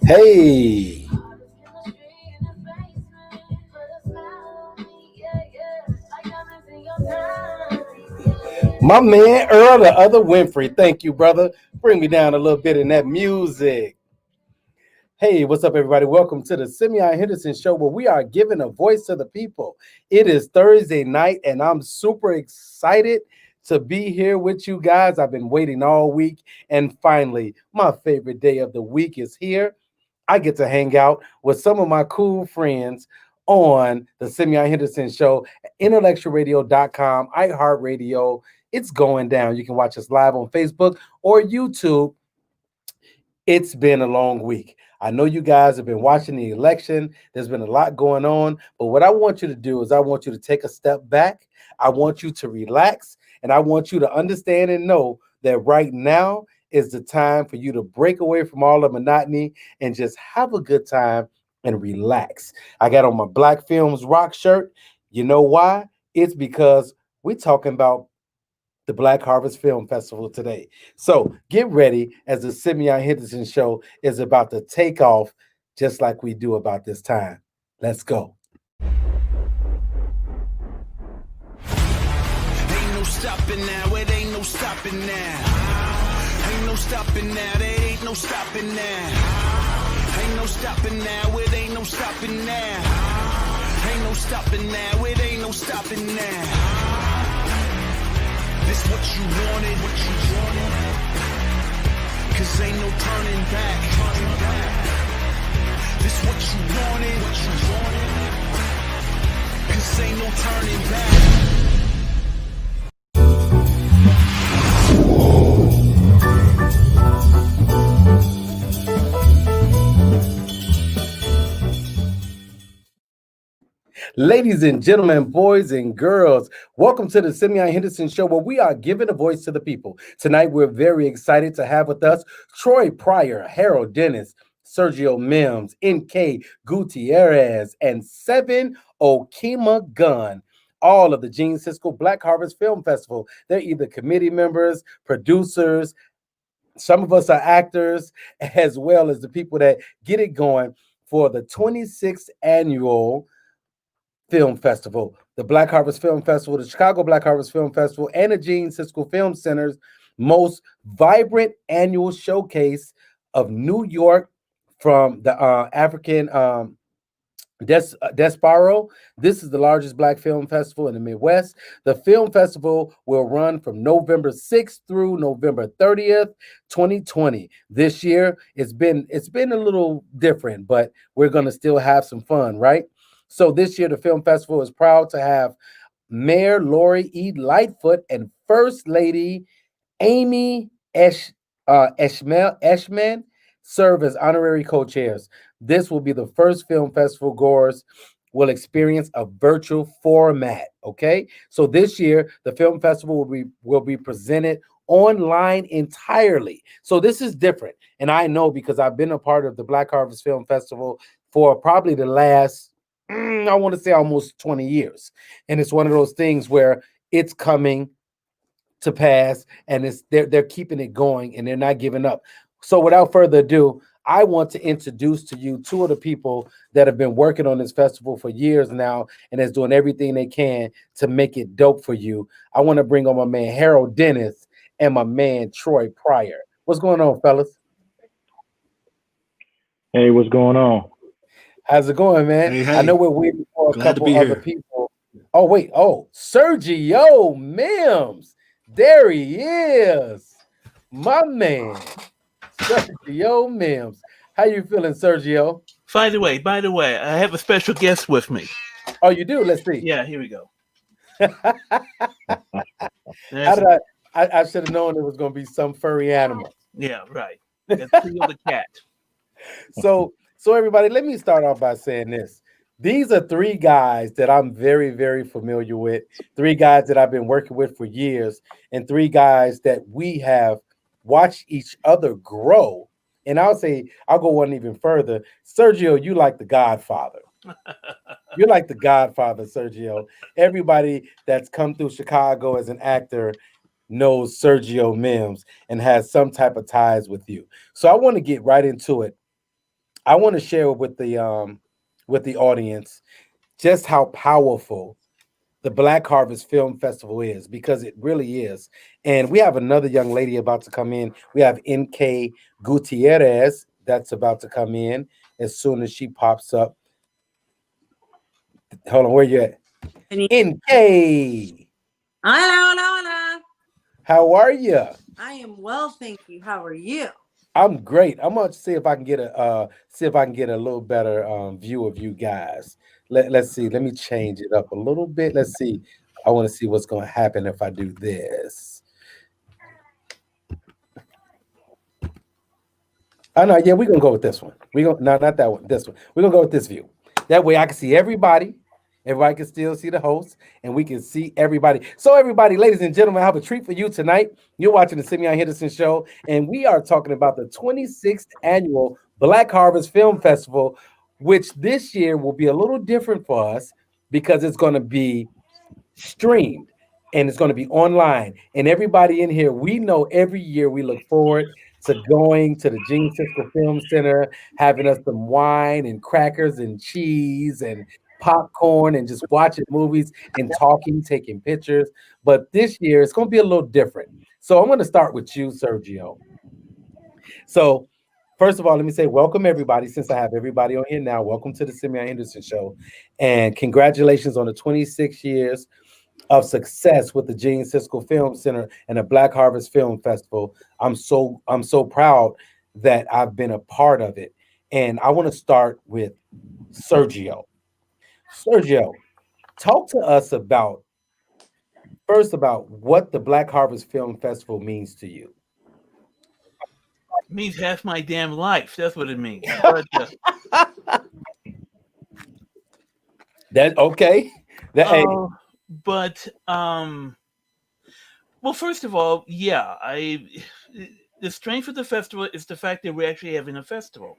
Hey, my man Earl, the other Winfrey. Thank you, brother. Bring me down a little bit in that music. Hey, what's up, everybody? Welcome to the Simeon Henderson Show, where we are giving a voice to the people. It is Thursday night, and I'm super excited to be here with you guys. I've been waiting all week, and finally, my favorite day of the week is here. I get to hang out with some of my cool friends on the Simeon Henderson Show, intellectualradio.com, iHeartRadio. It's going down. You can watch us live on Facebook or YouTube. It's been a long week. I know you guys have been watching the election. There's been a lot going on. But what I want you to do is I want you to take a step back. I want you to relax. And I want you to understand and know that right now is the time for you to break away from all the monotony and just have a good time and relax. I got on my Black Films Rock shirt. You know why? It's because we're talking about the Black Harvest Film Festival today. So get ready as the Simeon Henderson Show is about to take off just like we do about this time. Let's go. Ain't no stopping now, it ain't no stopping now. Ain't no stopping now, there ain't no stopping now. Ain't no stopping now, it ain't no stopping now. Ain't no stopping now, it ain't no stopping now. This what you wanted, cause ain't no turning back. This what you wanted, cause ain't no turning back. Ladies and gentlemen, boys and girls, welcome to the Simeon Henderson Show, where we are giving a voice to the people. Tonight, we're very excited to have with us Troy Pryor, Harold Dennis, Sergio Mims, N.K. Gutierrez, and Seven Okima Gunn. All of the Gene Siskel Black Harvest Film Festival. They're either committee members, producers. Some of us are actors, as well as the people that get it going for the 26th annual Film Festival, the Black Harvest Film Festival, the Chicago Black Harvest Film Festival, and the Gene Siskel Film Center's most vibrant annual showcase of New York from the African Diaspora. This is the largest Black film festival in the Midwest. The film festival will run from November 6th through November 30th, 2020. This year, it's been a little different, but we're going to still have some fun, right? So this year, the film festival is proud to have Mayor Lori E. Lightfoot and First Lady Amy Eshman serve as honorary co-chairs. This will be the first film festival goers will experience a virtual format. Okay, so this year the film festival will be presented online entirely. So this is different, and I know because I've been a part of the Black Harvest Film Festival for probably the last I want to say almost 20 years. And it's one of those things where it's coming to pass and they're keeping it going and they're not giving up. So without further ado, I want to introduce to you two of the people that have been working on this festival for years now and is doing everything they can to make it dope for you. I want to bring on my man Harold Dennis and my man Troy Pryor. What's going on, fellas? Hey, what's going on? How's it going, man? Hey. I know we're waiting for a Glad to couple be other here. people. Oh, wait. Oh, Sergio Mims. There he is. My man. Sergio Mims. How you feeling, Sergio? By the way, I have a special guest with me. Oh, you do? Let's see. Yeah, here we go. How did I should have known it was going to be some furry animal. Yeah, right. That's the cat. So everybody, let me start off by saying this. These are three guys that I'm very, very familiar with, three guys that I've been working with for years, and three guys that we have watched each other grow. And I'll go one even further. Sergio, you like the Godfather. You're like the Godfather, Sergio. Everybody that's come through Chicago as an actor knows Sergio Mims and has some type of ties with you. So I want to get right into it. I want to share with the audience just how powerful the Black Harvest Film Festival is, because it really is. And we have another young lady about to come in. We have NK Gutierrez that's about to come in as soon as she pops up. Hold on, where you at? Can you- NK, Hola, hola, hola. how are you? I am well, thank you. How are you? I'm great. I'm gonna see if I can get a little better view of you guys. Let's see. Let me change it up a little bit. Let's see. I want to see what's gonna happen if I do this. Oh no, yeah, we're gonna go with this one. We gonna no, not that one. This one. We're gonna go with this view. That way, I can see everybody. Everybody can still see the host, and we can see everybody. So, everybody, ladies and gentlemen, I have a treat for you tonight. You're watching the Simeon Henderson Show, and we are talking about the 26th annual Black Harvest Film Festival, which this year will be a little different for us because it's going to be streamed and it's going to be online. And everybody in here, we know every year we look forward to going to the Gene Siskel Film Center, having us some wine and crackers and cheese and popcorn and just watching movies and talking, taking pictures. But this year it's going to be a little different. So I'm going to start with you, Sergio. So first of all, let me say welcome everybody. Since I have everybody on here now, welcome to the Simeon Henderson Show, and congratulations on the 26 years of success with the Gene Siskel Film Center and the Black Harvest Film Festival. I'm so proud that I've been a part of it. And I want to start with Sergio. Sergio, talk to us about first about what the Black Harvest Film Festival means to you. It means half my damn life. That's what it means. But, That okay? That hey, uh, but well, first of all, yeah, I the strength of the festival is the fact that we're actually having a festival.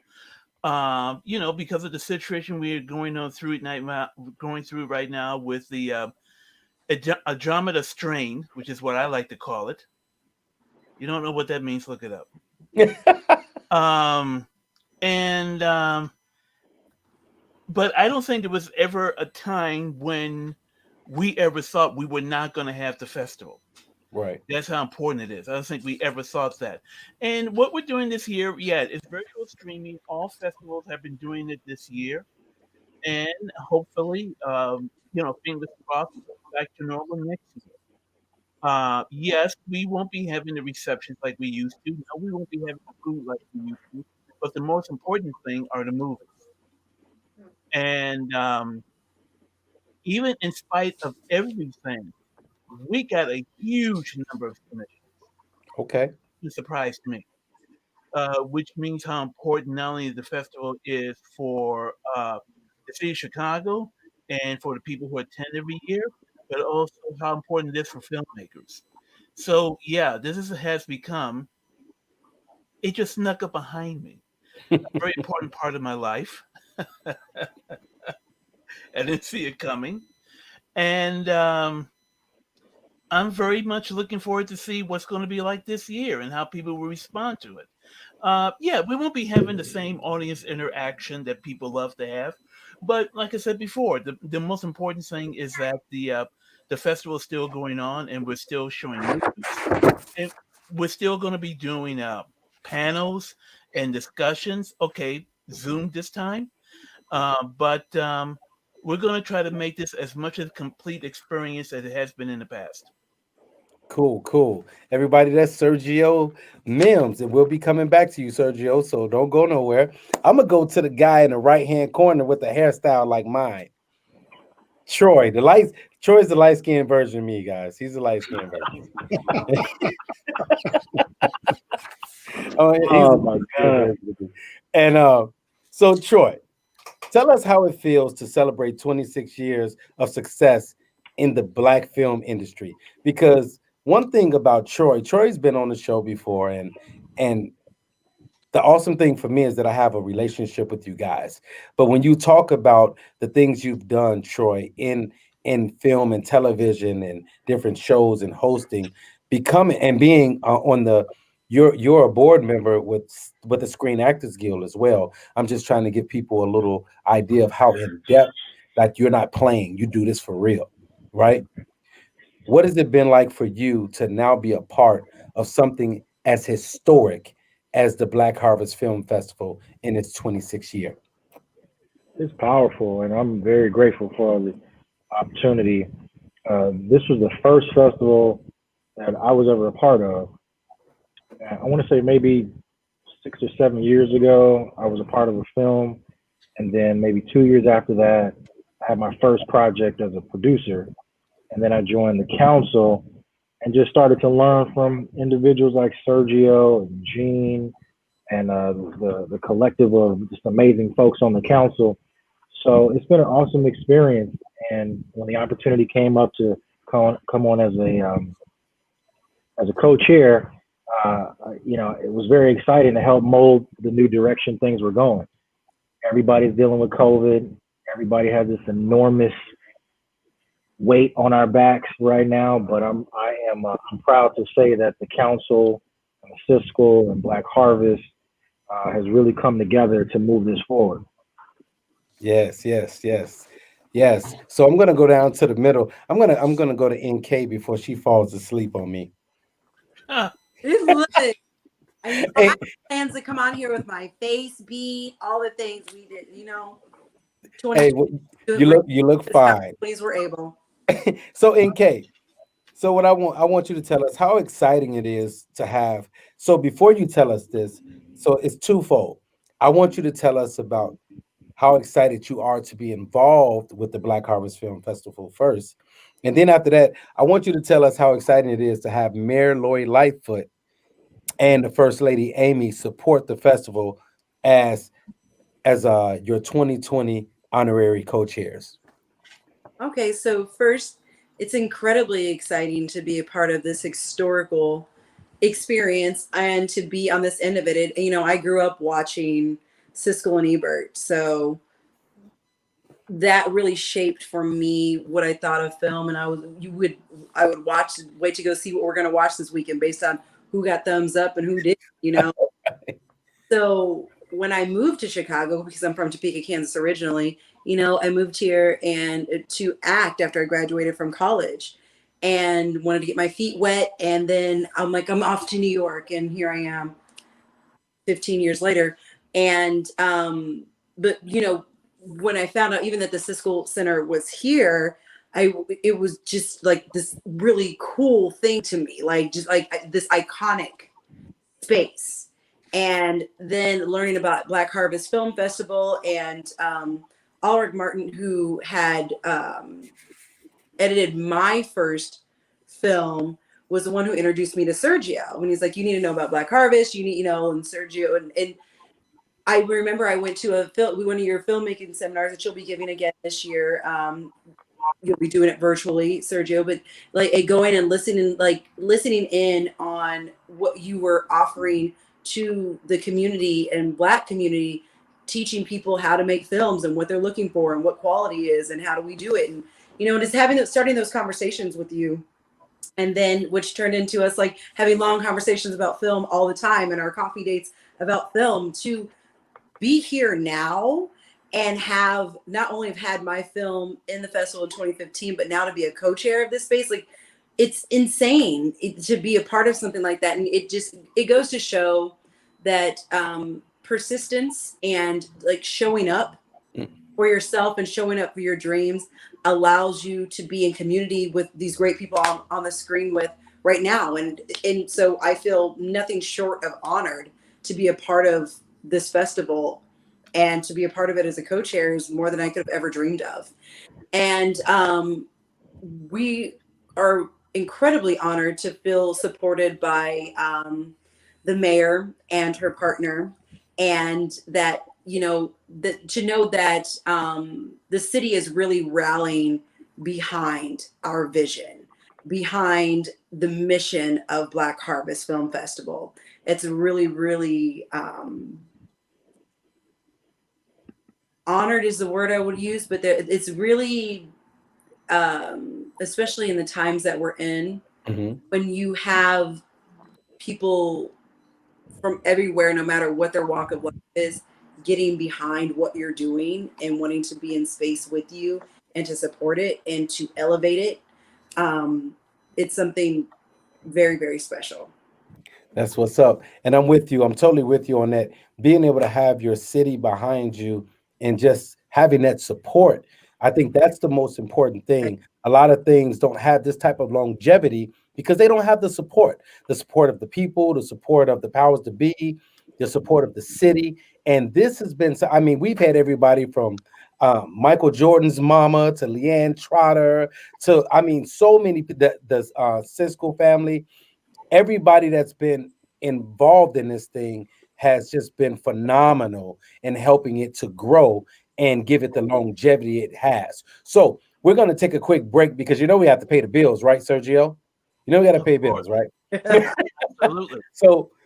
Because of the situation we're going through right now with the Andromeda strain, which is what I like to call it. You don't know what that means? Look it up. Um, and But I don't think there was ever a time when we ever thought we were not going to have the festival. right. That's how important it is. I don't think we ever thought that. And what we're doing this year, yeah, it's virtual streaming. All festivals have been doing it this year, and hopefully, fingers crossed, we'll go back to normal next year. Yes, we won't be having the receptions like we used to. No, we won't be having the food like we used to. But the most important thing are the movies. And even in spite of everything, we got a huge number of submissions. Okay. It surprised me, which means how important not only the festival is for the city of Chicago and for the people who attend every year, but also how important it is for filmmakers. So yeah, has become. It just snuck up behind me. A very important part of my life. I didn't see it coming, and I'm very much looking forward to see what's going to be like this year and how people will respond to it. Yeah, we won't be having the same audience interaction that people love to have, but like I said before, the most important thing is that the festival is still going on and we're still showing movies, and we're still going to be doing panels and discussions. Okay, Zoom this time, but we're going to try to make this as much a complete experience as it has been in the past. Cool, cool. Everybody, that's Sergio Mims, and we'll be coming back to you, Sergio. So don't go nowhere. I'm gonna go to the guy in the right hand corner with a hairstyle like mine, Troy. Troy's the light skinned version of me, guys. He's the light skinned version. Oh, he's Oh the my light-skinned God. version of me. And so Troy, tell us how it feels to celebrate 26 years of success in the black film industry. Because one thing about Troy's been on the show before, and the awesome thing for me is that I have a relationship with you guys. But when you talk about the things you've done, Troy, in film and television and different shows and hosting, becoming and being on the you're a board member with the Screen Actors Guild as well. I'm just trying to give people a little idea of how in depth, like you're not playing, you do this for real, right? What has it been like for you to now be a part of something as historic as the Black Harvest Film Festival in its 26th year? It's powerful, and I'm very grateful for the opportunity. This was the first festival that I was ever a part of. I want to say maybe 6 or 7 years ago, I was a part of a film, and then maybe 2 years after that, I had my first project as a producer, and then I joined the council and just started to learn from individuals like Sergio and Gene and the collective of just amazing folks on the council. So it's been an awesome experience. And when the opportunity came up to come on as a co-chair, it was very exciting to help mold the new direction things were going. Everybody's dealing with COVID. Everybody has this enormous weight on our backs right now, but I'm proud to say that the council and the Cisco and Black Harvest has really come together to move this forward. Yes, yes, yes, yes. So I'm gonna go down to the middle. I'm gonna go to NK before she falls asleep on me. Huh. Look, I Hey, had plans to come on here with my face beat, all the things we did, 20 hey, you look as fast fine. as we're able. So NK, so what I want you to tell us how exciting it is to have. So before you tell us this, so it's twofold. I want you to tell us about how excited you are to be involved with the Black Harvest Film Festival first. And then after that, I want you to tell us how exciting it is to have Mayor Lori Lightfoot and the First Lady Amy support the festival as your 2020 honorary co-chairs. Okay, so first, it's incredibly exciting to be a part of this historical experience and to be on this end of it. I grew up watching Siskel and Ebert, so that really shaped for me what I thought of film. And I would wait to go see what we're going to watch this weekend based on who got thumbs up and who didn't. So when I moved to Chicago, because I'm from Topeka, Kansas originally, I moved here and to act after I graduated from college and wanted to get my feet wet. And then I'm like, I'm off to New York, and here I am 15 years later. And but when I found out even that the Siskel Center was here, it was just like this really cool thing to me, like just like this iconic space. And then learning about Black Harvest Film Festival and Ulrich Martin, who had edited my first film, was the one who introduced me to Sergio. When he's like, you need to know about Black Harvest, you need, and Sergio. And I remember I went to one of your filmmaking seminars that you'll be giving again this year. You'll be doing it virtually, Sergio, but like going and listening in on what you were offering to the community and Black community, teaching people how to make films and what they're looking for and what quality is and how do we do it. And, just starting those conversations with you, and then which turned into us like having long conversations about film all the time and our coffee dates about film, to be here now and have not only have had my film in the festival in 2015, but now to be a co-chair of this space. Like, it's insane to be a part of something like that. And it goes to show that persistence and like showing up for yourself and showing up for your dreams allows you to be in community with these great people on the screen with right now. And so I feel nothing short of honored to be a part of this festival, and to be a part of it as a co-chair is more than I could have ever dreamed of. And we are incredibly honored to feel supported by the mayor and her partner, and that to know that the city is really rallying behind our vision, behind the mission of Black Harvest Film Festival. It's really, really honored is the word I would use, but it's really, especially in the times that we're in, Mhm. when you have people from everywhere, no matter what their walk of life is, getting behind what you're doing and wanting to be in space with you and to support it and to elevate it, it's something very, very special. That's what's up. And I'm with you. I'm totally with you on that. Being able to have your city behind you and just having that support, I think that's the most important thing. A lot of things don't have this type of longevity because they don't have the support of the people, the support of the powers to be, the support of the city. And this has been, I mean, we've had everybody from Michael Jordan's mama to Leanne Trotter to, I mean, so many, the Cisco family, everybody that's been involved in this thing has just been phenomenal in helping it to grow and give it the longevity it has. So we're going to take a quick break because you know we have to pay the bills, right, Sergio? You know we got to Of pay course. bills, right? Absolutely.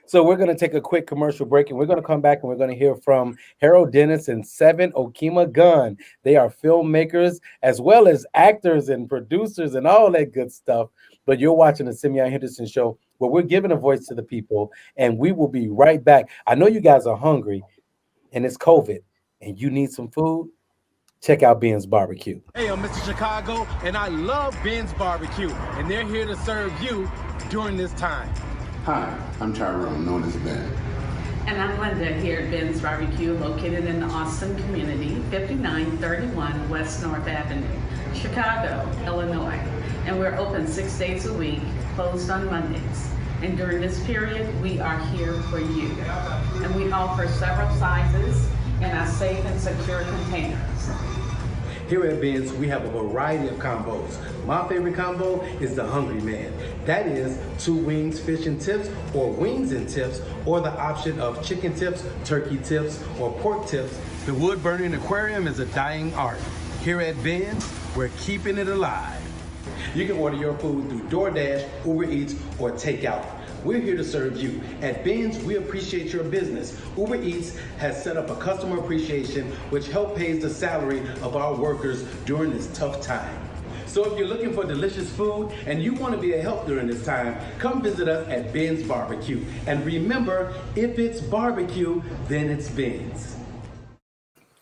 So we're going to take a quick commercial break and we're going to come back and we're going to hear from Harold Dennis and Seven Okima Gunn. They are filmmakers as well as actors and producers and all that good stuff. But you're watching the Simeon Henderson Show where we're giving a voice to the people, and we will be right back. I know you guys are hungry and it's COVID and you need some food. Check out Ben's Barbecue. Hey, I'm Mr. Chicago, and I love Ben's Barbecue, and they're here to serve you during this time. Hi, I'm Tyrone, known as Ben. And I'm Linda here at Ben's Barbecue, located in the Austin community, 5931 West North Avenue, Chicago, Illinois. And we're open 6 days a week, closed on Mondays. And during this period, we are here for you. And we offer several sizes in our safe and secure containers. Here at Ben's, we have a variety of combos. My favorite combo is the Hungry Man. That is 2 wings, fish and tips, or wings and tips, or the option of chicken tips, turkey tips, or pork tips. The wood burning aquarium is a dying art. Here at Ben's, we're keeping it alive. You can order your food through DoorDash, Uber Eats, or takeout. We're here to serve you. At Ben's, we appreciate your business. Uber Eats has set up a customer appreciation which help pays the salary of our workers during this tough time. So if you're looking for delicious food and you want to be a help during this time, come visit us at Ben's Barbecue. And remember, if it's barbecue, then it's Ben's.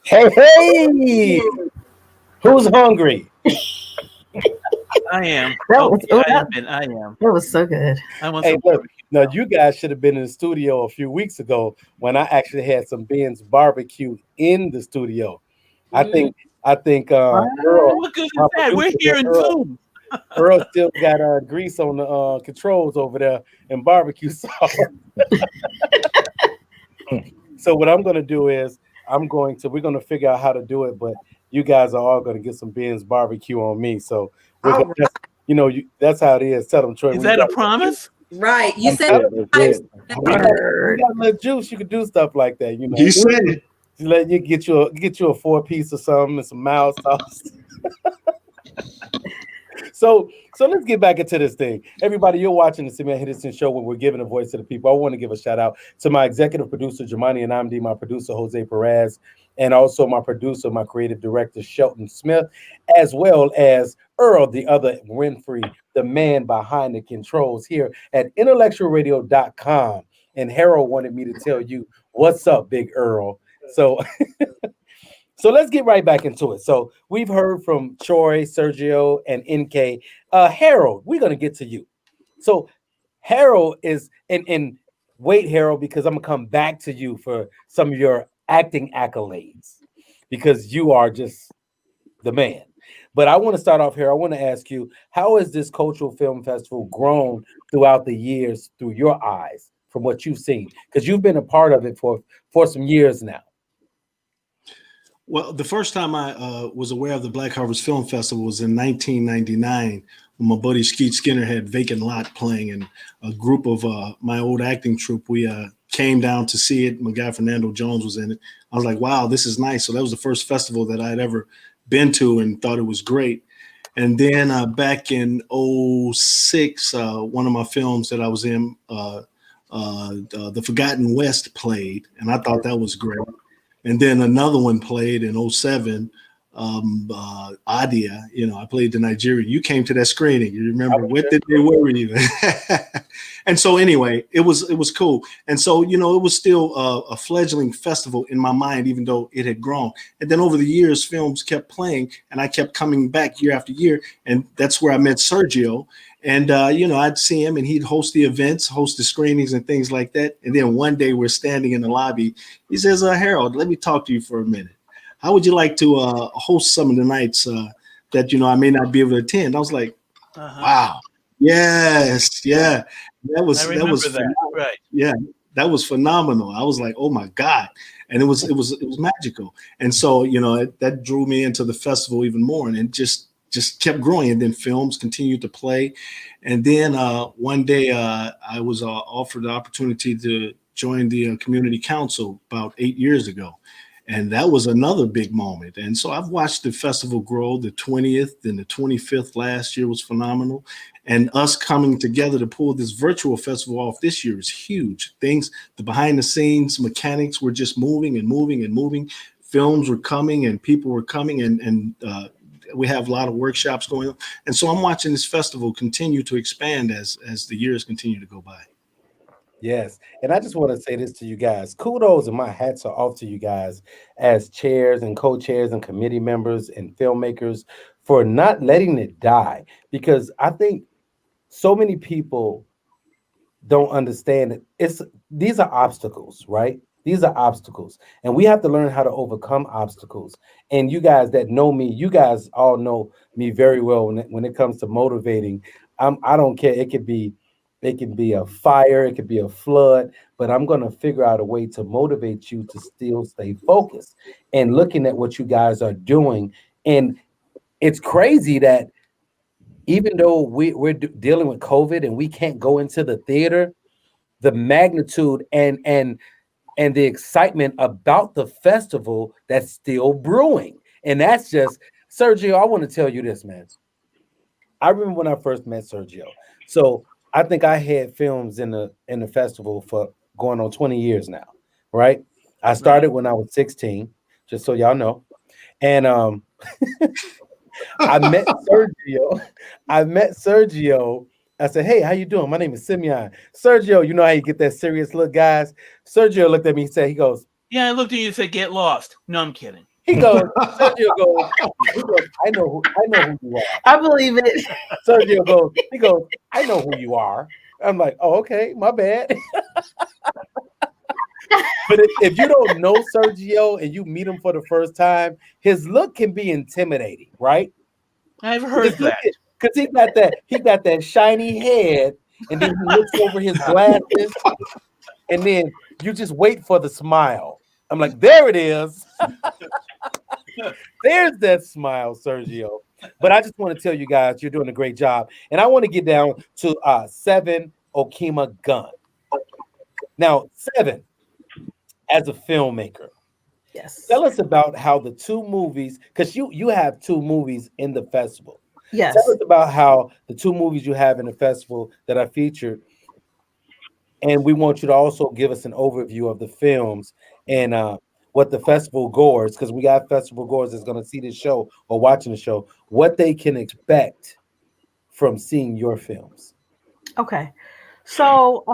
Hey, hey! Who's hungry? I am. I am. That was so good. I want Hey, some look, barbecue. now you guys should have been in the studio a few weeks ago when I actually had some Ben's barbecue in the studio. I think Earl, What good is my that? We're producer, here in Earl, Zoom. Earl still got grease on the controls over there and barbecue sauce. So what I'm gonna do is we're gonna figure out how to do it, but you guys are all gonna get some Ben's barbecue on me. So we're All gonna, that's how it is. Tell them, Troy. Is that a promise? Right. You said We got a little juice. You can do stuff like that. You know, You said it. just let you get you a 4-piece or something and some mild sauce. So let's get back into this thing. Everybody, you're watching the Simeon Henderson Show where we're giving a voice to the people. I want to give a shout out to my executive producer, Jamani Anamdi, my producer, Jose Perez, and also my producer, my creative director, Shelton Smith, as well as Earl, the other Winfrey, the man behind the controls here at intellectualradio.com. And Harold wanted me to tell you, what's up, Big Earl? So let's get right back into it. So we've heard from Troy, Sergio, and NK. Harold, we're going to get to you. So Harold is, and wait, Harold, because I'm going to come back to you for some of your acting accolades because you are just the man. But I want to start off here. I want to ask you, how has this cultural film festival grown throughout the years through your eyes from what you've seen? Because you've been a part of it for some years now. Well, the first time I was aware of the Black Harvest Film Festival was in 1999 when my buddy Skeet Skinner had Vacant Lot playing, and a group of my old acting troupe, we came down to see it. My guy Fernando Jones was in it. I was like, wow, this is nice. So that was the first festival that I had ever been to and thought it was great. And then back in 2006, one of my films that I was in, The Forgotten West played, and I thought that was great. And then another one played in 2007, Adia. I played the Nigerian. You came to that screening. You remember what did they worry you? And so anyway, it was cool. And so it was still a fledgling festival in my mind, even though it had grown. And then over the years, films kept playing, and I kept coming back year after year. And that's where I met Sergio. And I'd see him, and he'd host the events, host the screenings, and things like that. And then one day we're standing in the lobby. He says, "Harold, let me talk to you for a minute. How would you like to host some of the nights that I may not be able to attend?" I was like, "Wow, yes, yeah, that was that. Right. Yeah, that was phenomenal." I was like, "Oh my God," and it was magical. And so that drew me into the festival even more, and it just kept growing. And then films continued to play, and then one day I was offered the opportunity to join the community council about 8 years ago. And that was another big moment. And so I've watched the festival grow. The 20th and the 25th last year was phenomenal. And us coming together to pull this virtual festival off this year is huge. The behind the scenes mechanics were just moving and moving and moving. Films were coming and people were coming, and we have a lot of workshops going on. And so I'm watching this festival continue to expand as the years continue to go by. Yes. And I just want to say this to you guys. Kudos and my hats are off to you guys as chairs and co-chairs and committee members and filmmakers for not letting it die. Because I think so many people don't understand it. These are obstacles, right? These are obstacles. And we have to learn how to overcome obstacles. And you guys that know me, you guys all know me very well when it comes to motivating. I don't care. It can be a fire, it could be a flood, but I'm going to figure out a way to motivate you to still stay focused and looking at what you guys are doing. And it's crazy that even though we're dealing with COVID and we can't go into the theater, the magnitude and the excitement about the festival that's still brewing. And that's just, Sergio, I want to tell you this, man. I remember when I first met Sergio. So I think I had films in the festival for going on 20 years now, right? I started when I was 16, just so y'all know. And I met Sergio. I said, "Hey, how you doing? My name is Simeon." Sergio, you know how you get that serious look, guys? Sergio looked at me and said, he goes, "Yeah, I looked at you and said, get lost." No, I'm kidding. He goes, Sergio goes, I know who you are. I believe it. Sergio goes, "I know who you are." I'm like, "Oh, okay, my bad." But if you don't know Sergio and you meet him for the first time, his look can be intimidating, right? I've heard that. Because he got that shiny head, and then he looks over his glasses, and then you just wait for the smile. I'm like, there it is. There's that smile, Sergio. But I just want to tell you guys, you're doing a great job. And I want to get down to Seven Okima Gunn. Now, Seven, as a filmmaker, yes, tell us about how the two movies, because you have two movies in the festival. Yes. Tell us about how the two movies you have in the festival that are featured. And we want you to also give us an overview of the films and what the festival goers, because we got festival goers that's going to see this show or watching the show, what they can expect from seeing your films. Okay. So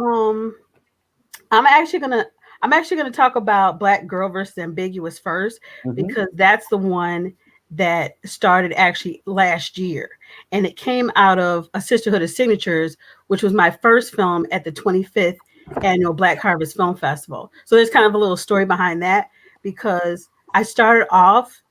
I'm actually gonna talk about Black Girl versus Ambiguous first, because that's the one that started actually last year, and it came out of A Sisterhood of Signatures, which was my first film at the 25th annual Black Harvest Film Festival. So there's kind of a little story behind that, because I started off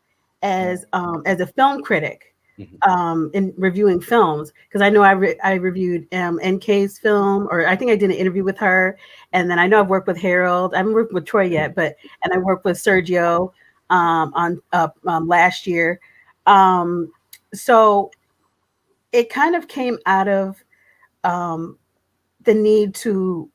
as a film critic in reviewing films, because I know I reviewed NK's film, or I think I did an interview with her, and then I know I've worked with Harold. I haven't worked with Troy yet, and I worked with Sergio on last year. So it kind of came out of the need to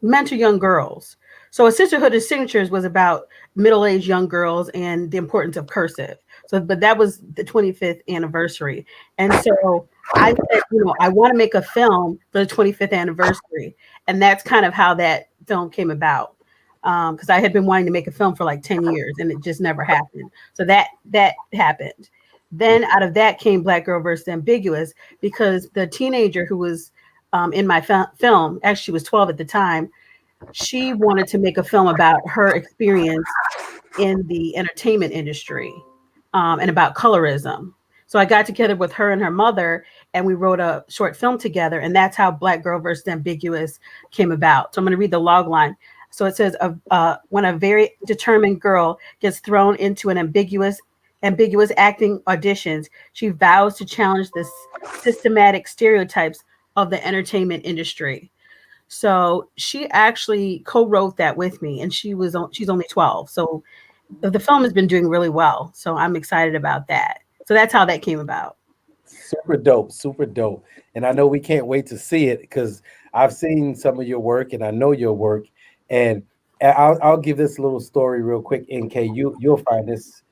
mentor young girls. So A Sisterhood of Signatures was about middle-aged young girls and the importance of cursive. So, but that was the 25th anniversary. And so I said, I want to make a film for the 25th anniversary. And that's kind of how that film came about. because I had been wanting to make a film for like 10 years and it just never happened. So that happened. Then out of that came Black Girl versus Ambiguous, because the teenager who was in my film, actually she was 12 at the time, she wanted to make a film about her experience in the entertainment industry, and about colorism. So I got together with her and her mother, and we wrote a short film together, and that's how Black Girl versus Ambiguous came about. So I'm going to read the log line. So it says, when a very determined girl gets thrown into an ambiguous acting auditions, she vows to challenge the systematic stereotypes of the entertainment industry. So she actually co-wrote that with me, and she's only 12. So the film has been doing really well. So I'm excited about that. So that's how that came about. Super dope, super dope. And I know we can't wait to see it because I've seen some of your work and I know your work. And I'll give this little story real quick, NK. You'll find this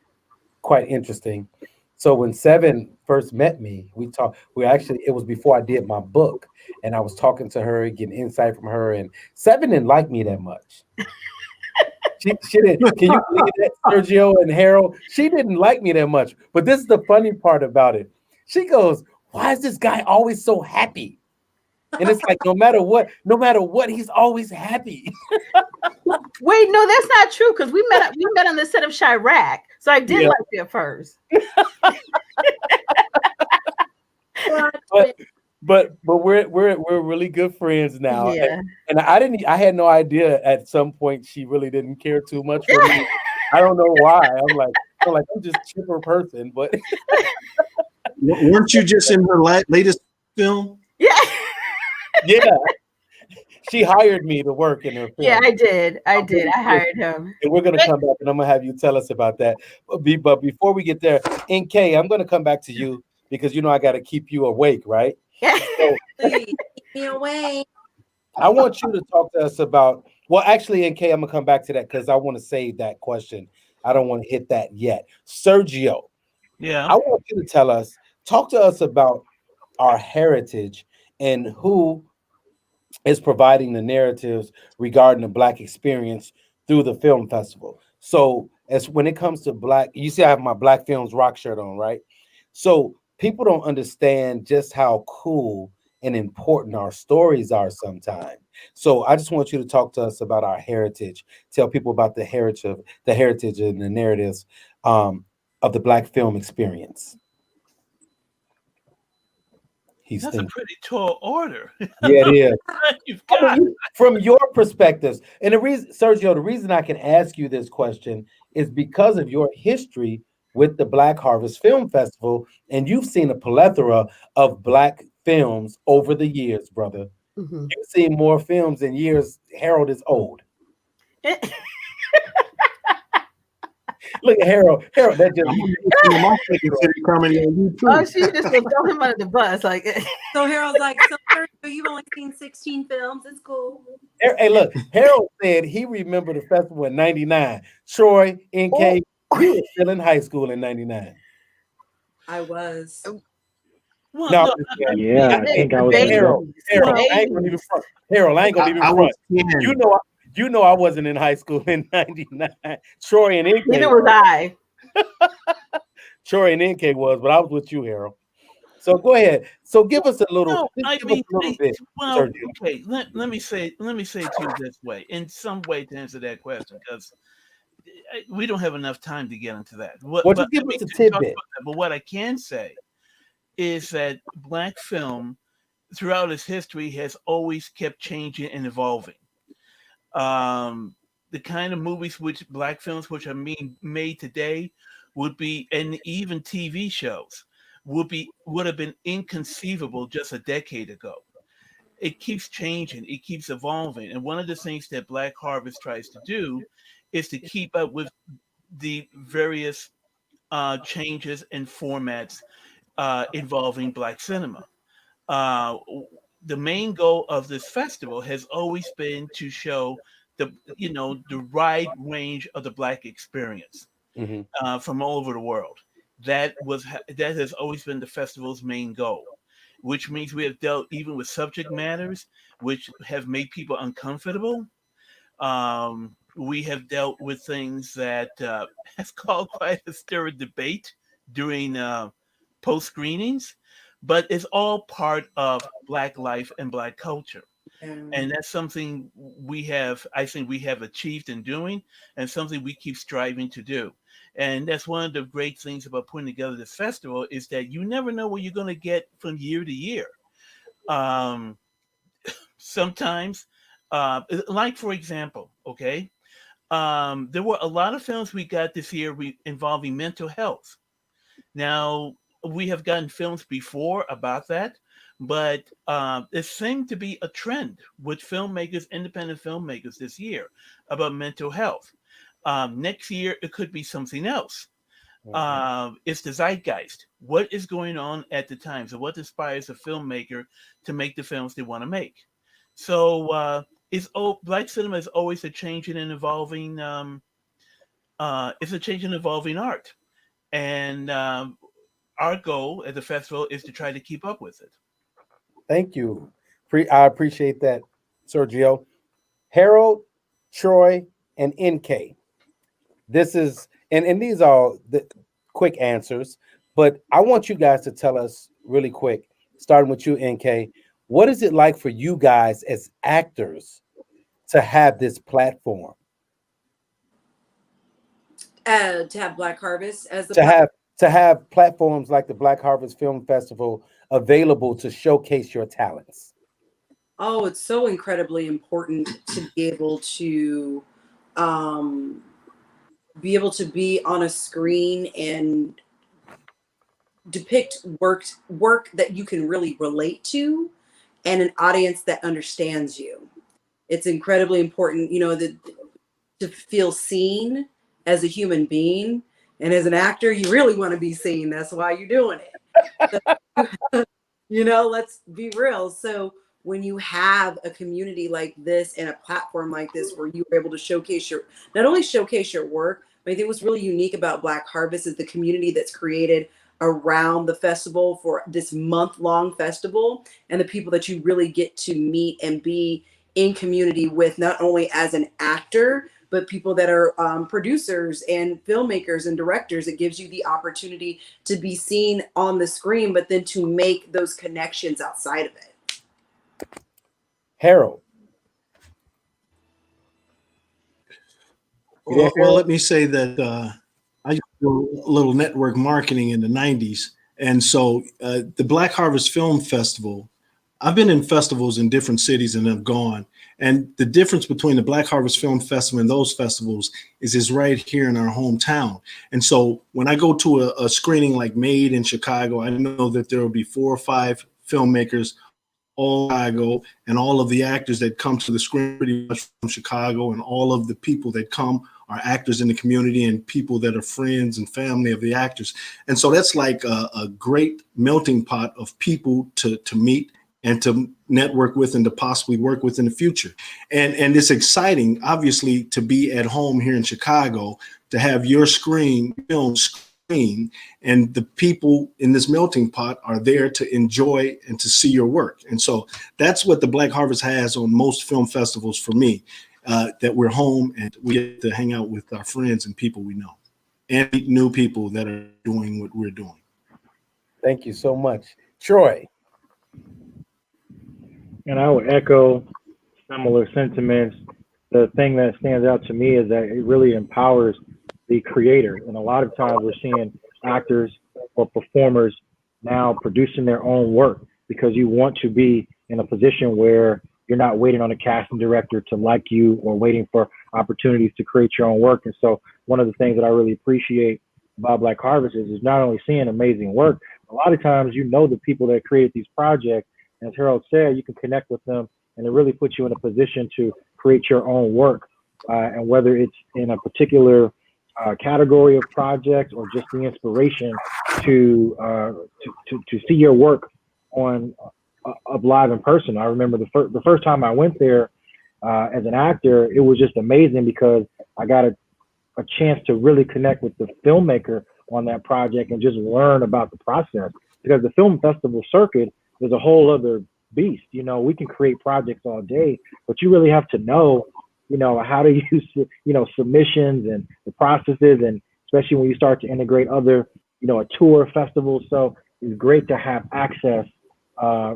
quite interesting. So when Seven first met me, we talked. We actually, it was before I did my book, and I was talking to her, getting insight from her. And Seven didn't like me that much. She didn't. Can you believe that, Sergio and Harold? She didn't like me that much. But this is the funny part about it. She goes, "Why is this guy always so happy?" And it's like no matter what, he's always happy. Wait, no, that's not true, because we met on the set of Chirac. So I did like you at first. but we're really good friends now. Yeah. And I had no idea at some point she really didn't care too much for me. I don't know why. I'm just a chipper person, but weren't you just in her latest film? Yeah. Yeah. She hired me to work in her film. Yeah, I did. I hired him. And we're going to come back and I'm going to have you tell us about that. But before we get there, NK, I'm going to come back to you because I got to keep you awake, right? So, Keep me away. I want you to talk to us about, well, actually, NK, I'm going to come back to that because I want to save that question. I don't want to hit that yet. Sergio, Yeah. I want you to talk to us about our heritage and who is providing the narratives regarding the Black experience through the film festival. So as when it comes to Black, you see I have my Black Films Rock shirt on, right? So people don't understand just how cool and important our stories are sometimes. So I just want you to talk to us about our heritage, tell people about the heritage and the narratives of the Black film experience. That's a pretty tall order. Yeah, it is. You've got From your perspectives, and the reason, Sergio, the reason I can ask you this question is because of your history with the Black Harvest Film Festival, and you've seen a plethora of Black films over the years, brother. Mm-hmm. You've seen more films in years. Harold is old. Look at Harold. Harold, that just oh, she just will throw him under the bus. Like, so Harold's like, so you've only seen 16 films. It's cool. Hey, look, Harold said he remembered the festival in '99. Troy, NK, you were still in high school in '99. I was. Well, No, I think I was. Harold, I ain't gonna even front. Harold, I ain't gonna even front. You know I wasn't in high school in '99. Troy and NK. Neither was I. Troy and NK was, but I was with you, Harold. So go ahead. So give us a little. Bit. Well, okay. Let me say to you this way, in some way, to answer that question, because we don't have enough time to get into that. Just give us a tidbit. But what I can say is that Black film, throughout its history, has always kept changing and evolving. The kind of movies Black films which are being made today would be, and even TV shows would have been inconceivable just a decade ago. It keeps changing, it keeps evolving, and one of the things that Black Harvest tries to do is to keep up with the various changes and formats involving Black cinema. The main goal of this festival has always been to show the wide range of the Black experience from all over the world. That has always been the festival's main goal, which means we have dealt even with subject matters which have made people uncomfortable. we have dealt with things that has caused quite a stir of debate during post screenings, but it's all part of Black life and Black culture. And that's something I think we have achieved in doing, and something we keep striving to do. And that's one of the great things about putting together this festival is that you never know what you're going to get from year to year. Um, Sometimes, like for example, okay, there were a lot of films we got this year involving mental health. Now, we have gotten films before about that, but there seemed to be a trend with filmmakers, independent filmmakers this year about mental health. Next year, it could be something else. It's the zeitgeist. What is going on at the time? So, what inspires a filmmaker to make the films they want to make? So, Black cinema is always a changing and evolving. It's a change and evolving art, and our goal at the festival is to try to keep up with it. Thank you. I appreciate that, Sergio. Harold, Troy, and NK. This is and these are the quick answers, but I want you guys to tell us really quick, starting with you, NK. What is it like for you guys as actors to have this platform? To have Black Harvest as the To platform. have platforms like the Black Harvest Film Festival available to showcase your talents. Oh, it's so incredibly important to um, be able to be on a screen and depict work that you can really relate to and an audience that understands you. It's incredibly important, to feel seen as a human being. And as an actor, you really want to be seen. That's why you're doing it. Let's be real. So when you have a community like this and a platform like this where you are able to not only showcase your work, but I think what's really unique about Black Harvest is the community that's created around the festival for this month-long festival, and the people that you really get to meet and be in community with, not only as an actor, but people that are producers and filmmakers and directors. It gives you the opportunity to be seen on the screen, but then to make those connections outside of it. Harold. Well, let me say that I used to do a little network marketing in the 90s. And so the Black Harvest Film Festival, I've been in festivals in different cities and have gone. And the difference between the Black Harvest Film Festival and those festivals is right here in our hometown. And so when I go to a screening like Made in Chicago, I know that there will be 4 or 5 filmmakers all Chicago, and all of the actors that come to the screen pretty much from Chicago, and all of the people that come are actors in the community and people that are friends and family of the actors. And so that's like a great melting pot of people to meet and to network with and to possibly work with in the future. And it's exciting, obviously, to be at home here in Chicago, to have your film screen, and the people in this melting pot are there to enjoy and to see your work. And so that's what the Black Harvest has on most film festivals for me, that we're home and we get to hang out with our friends and people we know and meet new people that are doing what we're doing. Thank you so much. Troy. And I would echo similar sentiments. The thing that stands out to me is that it really empowers the creator. And a lot of times we're seeing actors or performers now producing their own work because you want to be in a position where you're not waiting on a casting director to like you or waiting for opportunities to create your own work. And so one of the things that I really appreciate about Black Harvest is not only seeing amazing work, a lot of times the people that create these projects, as Harold said, you can connect with them and it really puts you in a position to create your own work. And whether it's in a particular category of projects or just the inspiration to see your work on up live in person. I remember the first time I went there as an actor, it was just amazing because I got a chance to really connect with the filmmaker on that project and just learn about the process, because the film festival circuit is a whole other beast. We can create projects all day, but you really have to know how to use, submissions and the processes, and especially when you start to integrate other, a tour festival. So it's great to have access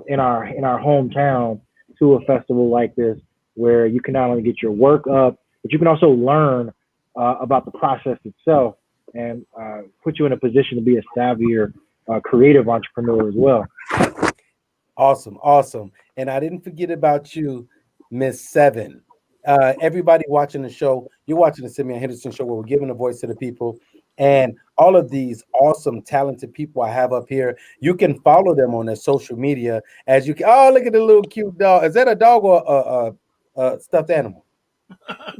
in our hometown to a festival like this, where you can not only get your work up, but you can also learn about the process itself, and put you in a position to be a savvier creative entrepreneur as well. Awesome. And I didn't forget about you, Miss Seven. Everybody watching the show, you're watching the Simeon Henderson show, where we're giving a voice to the people. And all of these awesome, talented people I have up here, you can follow them on their social media as you can. Oh, look at the little cute dog. Is that a dog or a stuffed animal?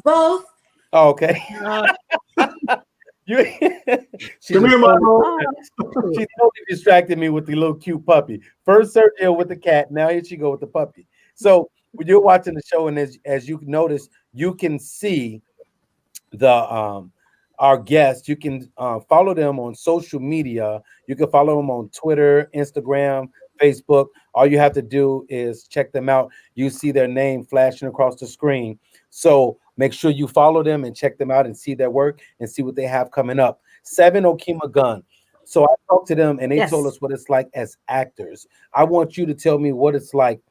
Both. Oh, okay. You, she Come here, Mama. she totally distracted me with the little cute puppy. First Sergio with the cat, now here she go with the puppy. So when you're watching the show, and as you notice, you can see the our guests. You can follow them on social media. You can follow them on Twitter, Instagram, Facebook. All you have to do is check them out. You see their name flashing across the screen. So make sure you follow them and check them out and see their work and see what they have coming up. Seven Okima Gun. So I talked to them and they told us what it's like as actors. I want you to tell me what it's like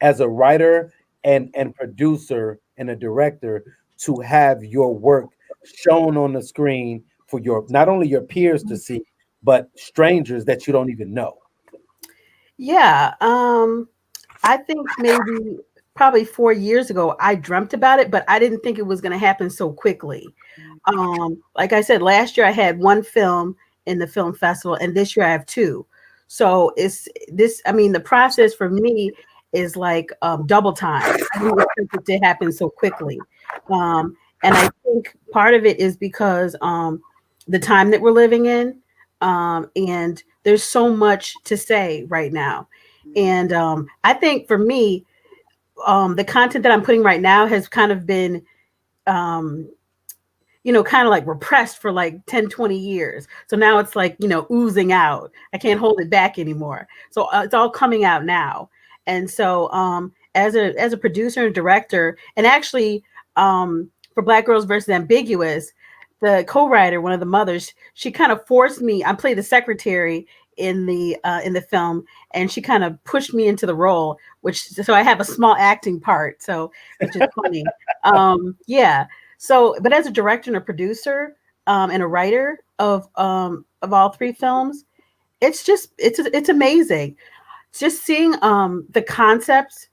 as a writer and producer and a director to have your work shown on the screen for your not only your peers to see, but strangers that you don't even know. Yeah, I think maybe probably 4 years ago I dreamt about it, but I didn't think it was going to happen so quickly. Like I said, last year I had one film in the film festival, and this year I have two. So it's this. I mean, the process for me is like double time. I didn't expect it to happen so quickly, and I think part of it is because the time that we're living in, and there's so much to say right now, and I think for me, the content that I'm putting right now has kind of been um, kind of like repressed for like 10, 20 years. So now it's like, oozing out. I can't hold it back anymore. So it's all coming out now. And so as a producer and director, and actually for Black Girls versus Ambiguous, the co-writer, one of the mothers, she kind of forced me. I played the secretary in the film, and she kind of pushed me into the role, which so I have a small acting part. So which is funny. Yeah. So, but as a director and a producer and a writer of all three films, it's amazing. Just seeing the concepts,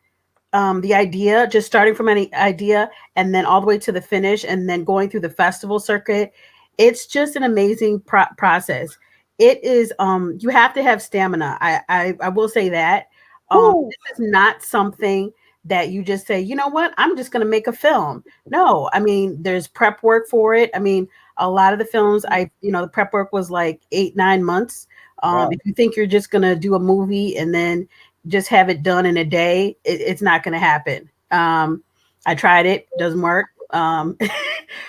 the idea, just starting from any idea and then all the way to the finish, and then going through the festival circuit. It's just an amazing process. It is. You have to have stamina. I will say that. This is not something that you just say, you know what, I'm just going to make a film. No, I mean, there's prep work for it. I mean, a lot of the films, the prep work was like 8-9 months. Wow. If you think you're just going to do a movie and then just have it done in a day, it's not going to happen. I tried it, doesn't work.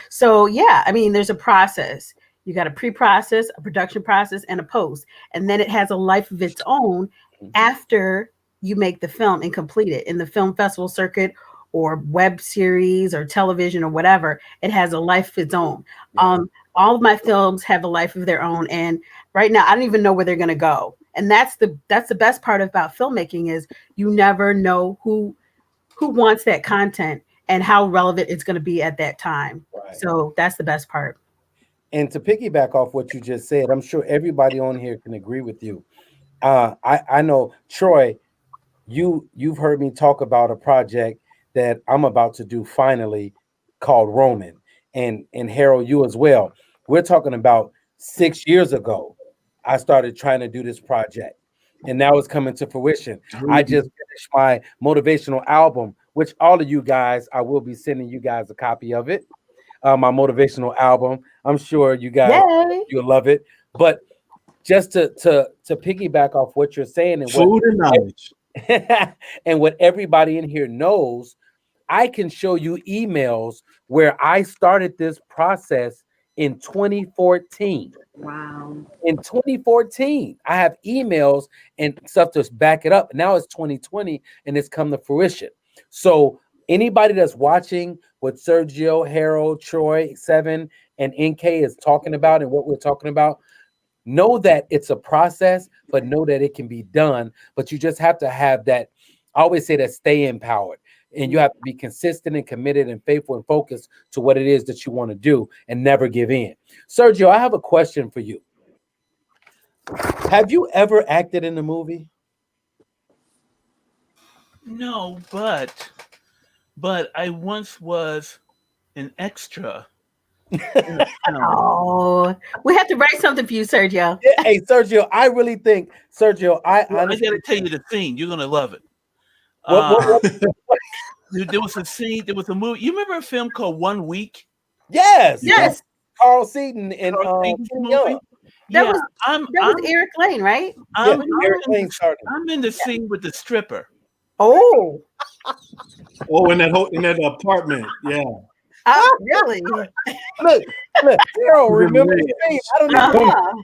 So yeah, I mean, there's a process. You got a pre-process, a production process, and a post, and then it has a life of its own after you make the film and complete it in the film festival circuit or web series or television or whatever. It has a life of its own. All of my films have a life of their own, and right now I don't even know where they're going to go. And that's the best part about filmmaking is you never know who wants that content and how relevant it's going to be at that time. Right. So that's the best part. And to piggyback off what you just said, I'm sure everybody on here can agree with you. I know, Troy, you've heard me talk about a project that I'm about to do finally called Roman, and Harold, you as well. We're talking about 6 years ago. I started trying to do this project, and now it's coming to fruition. I just finished my motivational album, which all of you guys, I will be sending you guys a copy of it. My motivational album. I'm sure you guys you'll love it. But just to piggyback off what you're saying and food and knowledge, and what everybody in here knows, I can show you emails where I started this process in 2014. Wow. In 2014, I have emails and stuff to back it up. Now it's 2020 and it's come to fruition. So Anybody that's watching what Sergio, Harold, Troy, Seven, and NK is talking about and what we're talking about, know that it's a process, but know that it can be done. But you just have to have that. I always say that stay empowered. And you have to be consistent and committed and faithful and focused to what it is that you want to do and never give in. Sergio, I have a question for you. Have you ever acted in a movie? No, but I once was an extra in a film. Oh, we have to write something for you, Sergio. Hey, Sergio, I really think, Sergio, I Well, I honestly got to tell you the scene. You're gonna love it. what There was a scene. There was a movie. You remember a film called 1 Week? yes, Yes, Carl Seaton and Carl Sagan's King movie. Young. that Yeah, was I'm that was Eric Lane, right? Yeah, I'm Eric in Lane the, started. I'm in the scene with the stripper. Oh, Oh, in that apartment. Yeah. really? Look, Harold, remember the scene? I don't even know. Uh-huh.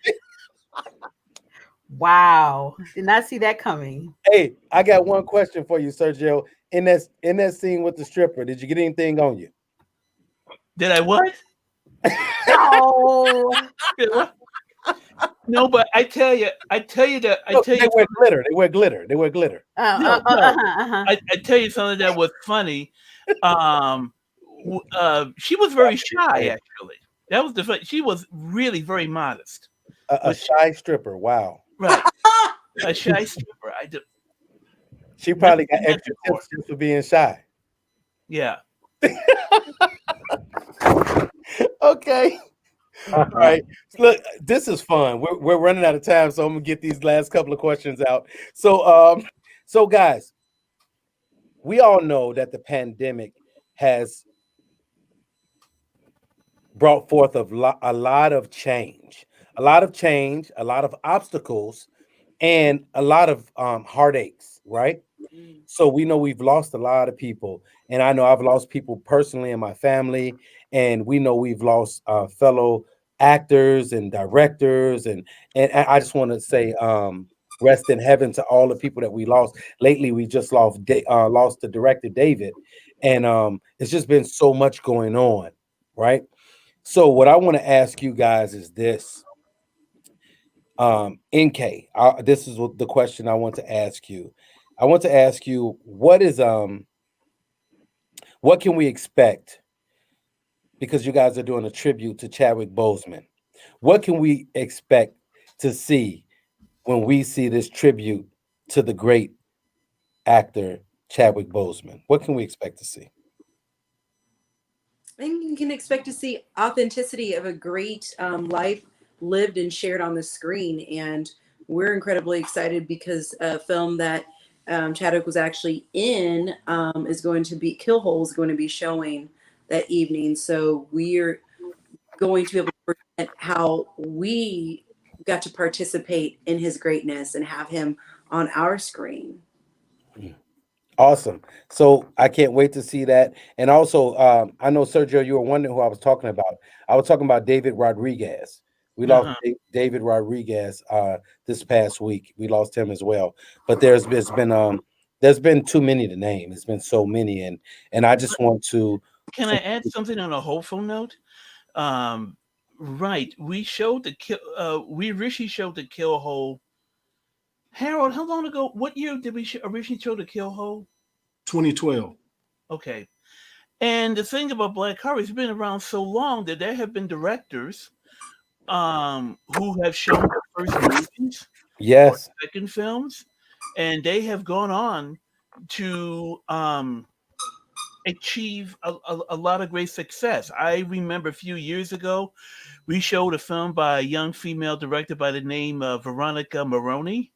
Wow, did not see that coming. Hey, I got one question for you, Sergio. In that scene with the stripper, did you get anything on you? Did I what? No. Did what? No, but I tell you that No, they wear glitter. They wear glitter. They wear glitter. no. Uh-huh. I tell you something that was funny. She was very shy, actually. That was she was really very modest. A shy stripper. Wow. Right. A shy stripper. She probably got Never extra met before. tips just for being shy. Yeah. Okay. All right. Look, this is fun. We're running out of time, so I'm gonna get these last couple of questions out. So guys, we all know that the pandemic has brought forth a lot of change, a lot of obstacles, and a lot of heartaches, right? So we know we've lost a lot of people, and I know I've lost people personally in my family, and we know we've lost fellow actors and directors, and I just want to say rest in heaven to all the people that we lost. Lately, we just lost the director David, and it's just been so much going on, right? So what I want to ask you guys is this. NK, this is the question I want to ask you. I want to ask you what can we expect, because you guys are doing a tribute to Chadwick Boseman. What can we expect to see when we see this tribute to the great actor Chadwick Boseman? What can we expect to see? I think you can expect to see authenticity of a great life lived and shared on the screen. And we're incredibly excited because a film that Chadwick was actually in is going to be, Killhole is going to be showing that evening. So we're going to be able to present how we got to participate in his greatness and have him on our screen. Awesome. So I can't wait to see that. And also, I know, Sergio, you were wondering who I was talking about. I was talking about David Rodriguez. We lost David Rodriguez this past week. We lost him as well. But there's been too many to name. It's been so many, and I just want to. Can I add something on a hopeful note? Right. We showed we originally showed the Kill Hole. Harold, how long ago? What year did we originally show the Kill Hole? 2012. Okay. And the thing about Black Horror, it's been around so long that there have been directors who have shown their first movies, Yes, or second films, and they have gone on to achieve a lot of great success. I remember a few years ago, we showed a film by a young female director by the name of Veronica Maroney,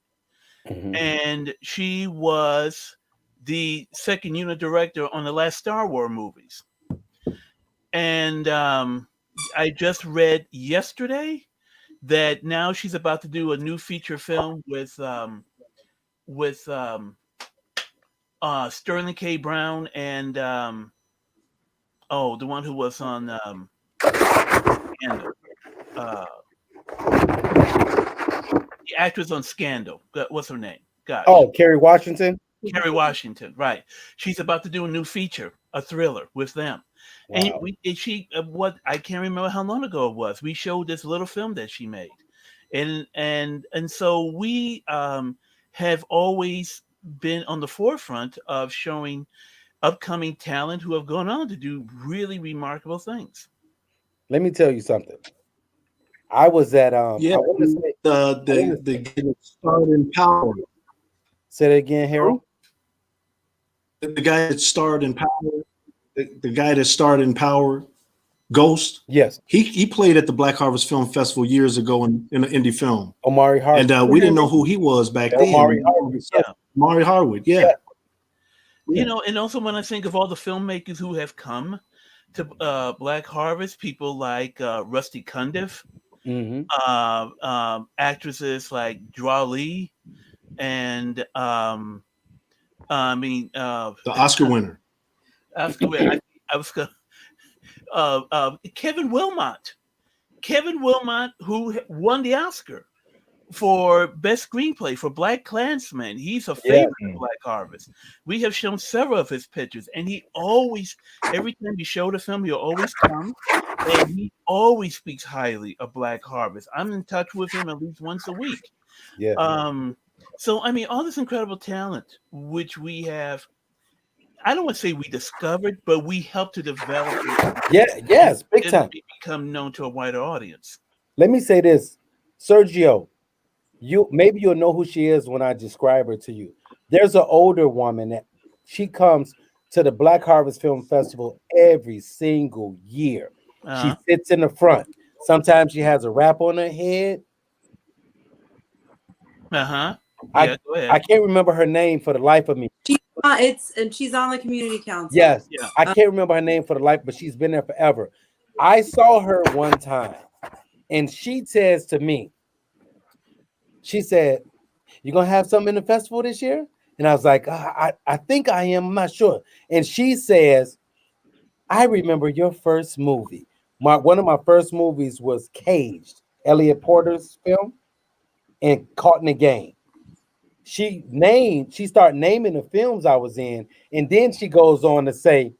and she was the second unit director on the last Star Wars movies. And I just read yesterday that now she's about to do a new feature film with Sterling K. Brown and the one who was on Scandal. The actress on Scandal. What's her name? God. Oh, Kerry Washington. Kerry Washington, right. She's about to do a new feature a thriller with them. And Wow. what I can't remember how long ago it was. We showed this little film that she made, and so we have always been on the forefront of showing upcoming talent who have gone on to do really remarkable things. Let me tell you something. I was at Yeah, I want to say I want to the guy that starred in Power. say that again, Harold. The guy that starred in Power. The guy that starred in Power, Ghost. Yes, He played at the Black Harvest Film Festival years ago in an indie film, Omari and Hardwick. we didn't know who he was back Omari then. All of a Hardwick. sudden, Yeah. Mari Harwood. Yeah. Yeah. You Yeah. know, and also when I think of all the filmmakers who have come to Black Harvest, people like Rusty Cundiff, Mm-hmm. actresses like Draw Lee, and I mean, The Oscar winner. Oscar, I was gonna, Kevin Wilmot. Kevin Wilmot, who won the Oscar for best screenplay for Black Klansman. He's a Yeah. favorite of Black Harvest. We have shown several of his pictures, and he always, every time you show the film, he'll always come, and he always speaks highly of Black Harvest. I'm in touch with him at least once a week. Yeah. So I mean, all this incredible talent, which we have. I don't want to say we discovered, but we helped to develop it Yeah. Yes. Big and time. become known to a wider audience. Let me say this, Sergio. You'll know who she is when I describe her to you. There's an older woman that she comes to the Black Harvest Film Festival every single year. She Uh sits in the front. Sometimes she has a wrap on her head. huh. I Yeah. Go I ahead. can't remember her name for the life of me. She's on the community council. Yes, Yeah. I can't remember her name for the life, but she's been there forever. I saw her one time, and she says to me, she said, "You gonna have something in the festival this year?" And I was like, I think I am. I'm not sure." And she says, "I remember your first movie. One of my first movies was Caged, Elliot Porter's film, and Caught in the Game." She started naming the films I was in, and then she goes on to say,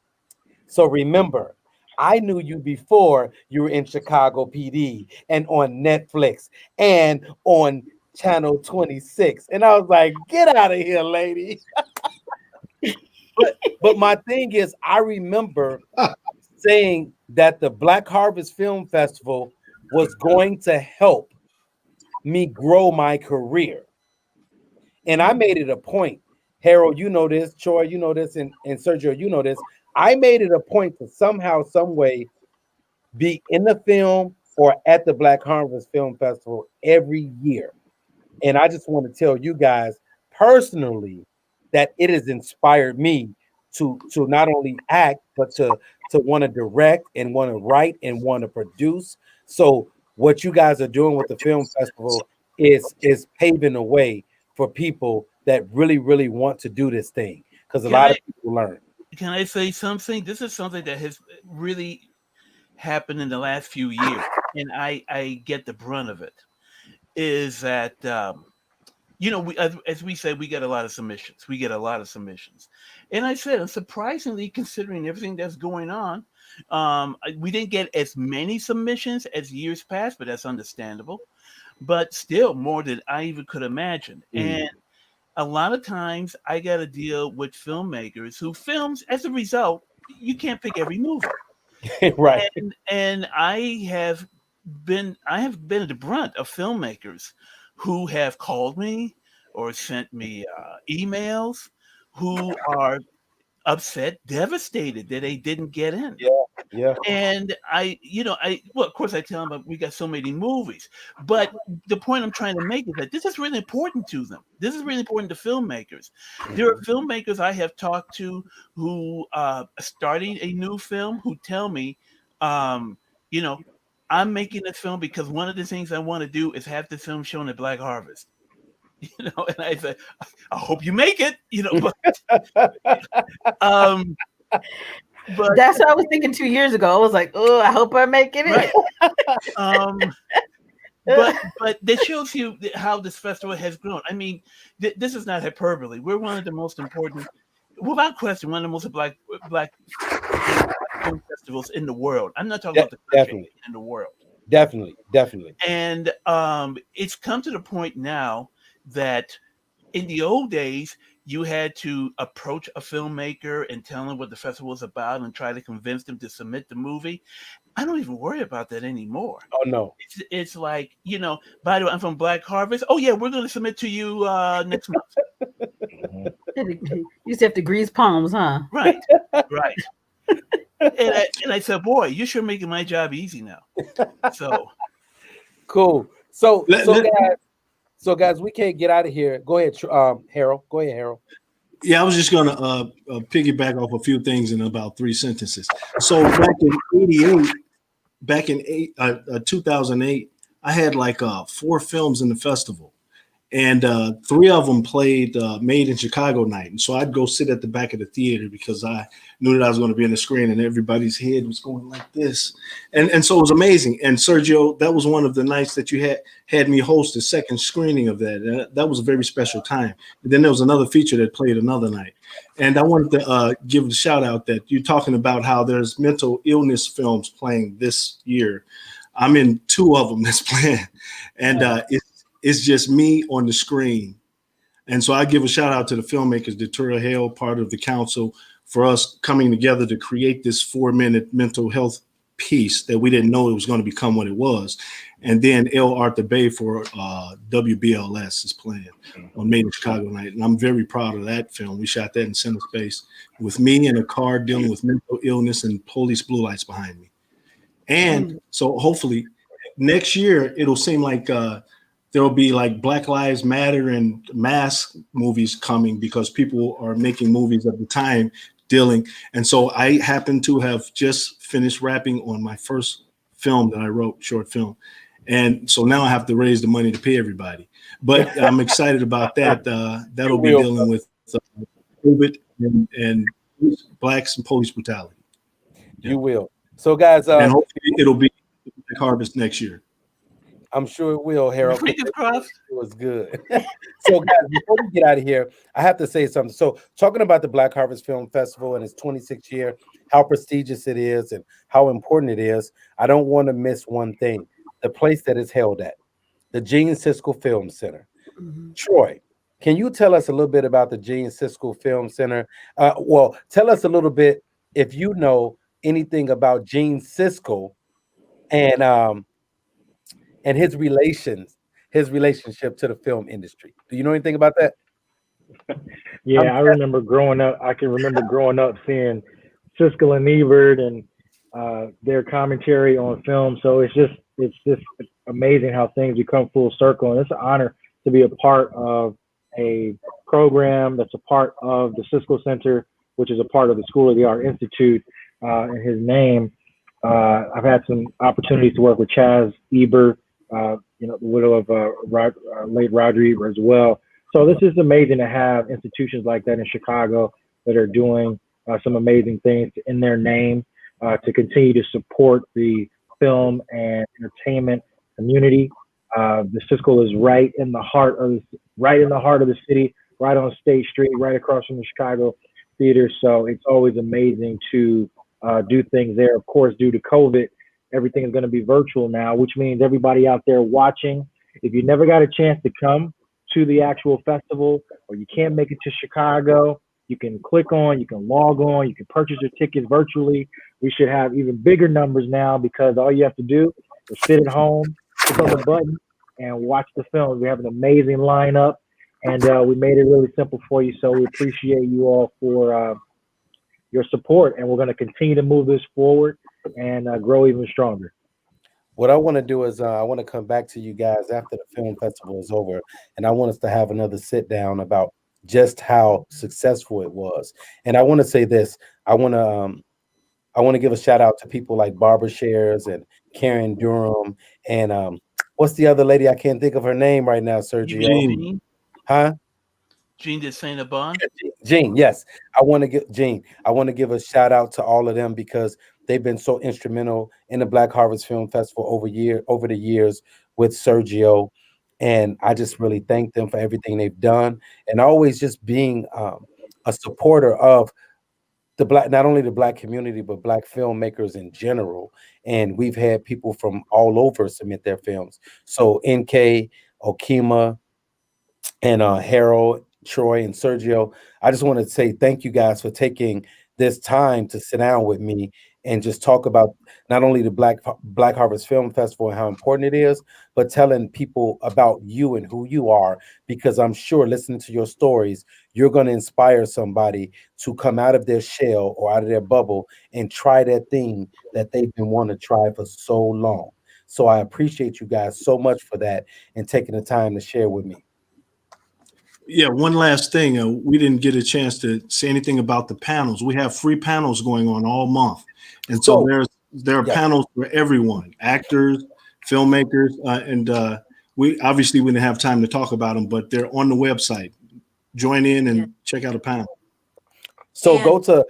"So remember, I knew you before you were in Chicago PD and on Netflix and on Channel 26." And I was like, "Get out of here, lady." But my thing is, I remember saying that the Black Harvest Film Festival was going to help me grow my career. And I made it a point. Harold, you know this, Troy, you know this, and Sergio, you know this. I made it a point to somehow, some way be in the film or at the Black Harvest Film Festival every year. And I just want to tell you guys personally that it has inspired me to not only act, but to want to direct and want to write and want to produce. So what you guys are doing with the film festival is paving the way for people that really, really want to do this thing. Because a Can lot I of people learn. can I say something? This is something that has really happened in the last few years, and I get the brunt of it. Is that you know, as we said, we get a lot of submissions. We get a lot of submissions, and I said, surprisingly, considering everything that's going on, we didn't get as many submissions as years past, but that's understandable. But still, more than I even could imagine. And a lot of times, I got to deal with filmmakers who films. As a result, you can't pick every movie, Right. and I have been at the brunt of filmmakers who have called me or sent me emails who are upset, devastated that they didn't get in. Yeah. Yeah. And well, of course, I tell them we got so many movies, but the point I'm trying to make is that this is really important to them. This is really important to filmmakers. There are filmmakers I have talked to who are starting a new film who tell me, um, you know, I'm making this film because one of the things I want to do is have this film shown at Black Harvest. And I say, I hope you make it, um, but That's what I was thinking 2 years ago. I was like, oh, I hope I'm making it. right. Um, but that shows you how this festival has grown. I mean, this is not hyperbole. We're one of the most important. without question, one of the most black film festivals in the world. I'm not talking about the country, Definitely, in the world. definitely. And it's come to the point now that in the old days, you had to approach a filmmaker and tell them what the festival was about and try to convince them to submit the movie. I don't even worry about that anymore. Oh no. It's like, by the way, I'm from Black Harvest. Oh yeah, we're going to submit to you next month. You used to have to grease palms, huh? Right, right. And I said, boy, you're sure making my job easy now. So Cool. So Let- so let- guys, so guys, we can't get out of here. Go ahead, Harold. Go ahead, Harold. Yeah, I was just gonna piggyback off a few things in about 3 sentences. So back in 2008, I had like 4 films in the festival, and 3 of them played Made in Chicago night. And so I'd go sit at the back of the theater because I knew that I was going to be in the screen, and everybody's head was going like this, and so it was amazing. And Sergio, that was one of the nights that you had me host the second screening of that. And that was a very special time. And then there was another feature that played another night. And I wanted to give a shout out that you're talking about how there's mental illness films playing this year. I'm in 2 of them that's playing, and it's just me on the screen. And so I give a shout out to the filmmakers, Deterra Hale, part of the council, for us coming together to create this 4-minute mental health piece that we didn't know it was going to become what it was. And then El Arthur Bay for WBLS is playing on Made in Chicago night. And I'm very proud of that film. We shot that in center space with me in a car dealing with mental illness and police blue lights behind me. And so hopefully next year, it'll seem like there'll be like Black Lives Matter and mask movies coming because people are making movies at the time dealing. And so I happen to have just finished wrapping on my first film that I wrote, short film. And so now I have to raise the money to pay everybody. But I'm excited about that. That'll be dealing with COVID and blacks and police brutality. You will. So guys, and hopefully it'll be Harvest next year. I'm sure it will, Harold. Fingers crossed. It was good. So, guys, before we get out of here, I have to say something. So, talking about the Black Harvest Film Festival and its 26th year, how prestigious it is and how important it is, I don't want to miss one thing: the place that it's held at, the Gene Siskel Film Center. Troy, can you tell us a little bit about the Gene Siskel Film Center? Well, tell us a little bit if you know anything about Gene Siskel and his relationship to the film industry. Do you know anything about that? Yeah, I remember growing up. I can remember growing up seeing Siskel and Ebert and their commentary on film. So it's just amazing how things become full circle, and it's an honor to be a part of a program that's a part of the Siskel Center, which is a part of the School of the Art Institute in his name. I've had some opportunities to work with Chaz Ebert, the widow of late Roger Ebert as well. So this is amazing to have institutions like that in Chicago that are doing some amazing things in their name to continue to support the film and entertainment community. The Siskel is right in the heart of the city, right on State Street, right across from the Chicago Theater. So it's always amazing to do things there. Of course, due to COVID, everything is going to be virtual now, which means everybody out there watching, if you never got a chance to come to the actual festival or you can't make it to Chicago, you can log on, you can purchase your tickets virtually. We should have even bigger numbers now because all you have to do is sit at home, click on the button, and watch the film. We have an amazing lineup, and we made it really simple for you. So we appreciate you all for your support, and we're going to continue to move this forward and grow even stronger. What I want to do is I want to come back to you guys after the film festival is over, and I want us to have another sit down about just how successful it was. And I want to say this: I want to give a shout out to people like Barbara Shares and Karen Durham and what's the other lady? I can't think of her name right now, Sergio. Jean. Huh? Jean de Saint-Aubin. Jean, yes. I want to give a shout out to all of them because they've been so instrumental in the Black Harvest Film Festival over the years with Sergio. And I just really thank them for everything they've done and always just being a supporter of the black, not only the black community, but black filmmakers in general. And we've had people from all over submit their films. So NK, Okima, and Harold, Troy, and Sergio. I just want to say thank you guys for taking this time to sit down with me and just talk about not only the Black Harvest Film Festival and how important it is, but telling people about you and who you are. Because I'm sure listening to your stories, you're going to inspire somebody to come out of their shell or out of their bubble and try that thing that they've been wanting to try for so long. So I appreciate you guys so much for that and taking the time to share with me. Yeah, one last thing. We didn't get a chance to say anything about the panels. We have free panels going on all month, and so there are panels for everyone: actors, filmmakers, and we didn't have time to talk about them, but they're on the website. Join in and check out a panel. So go to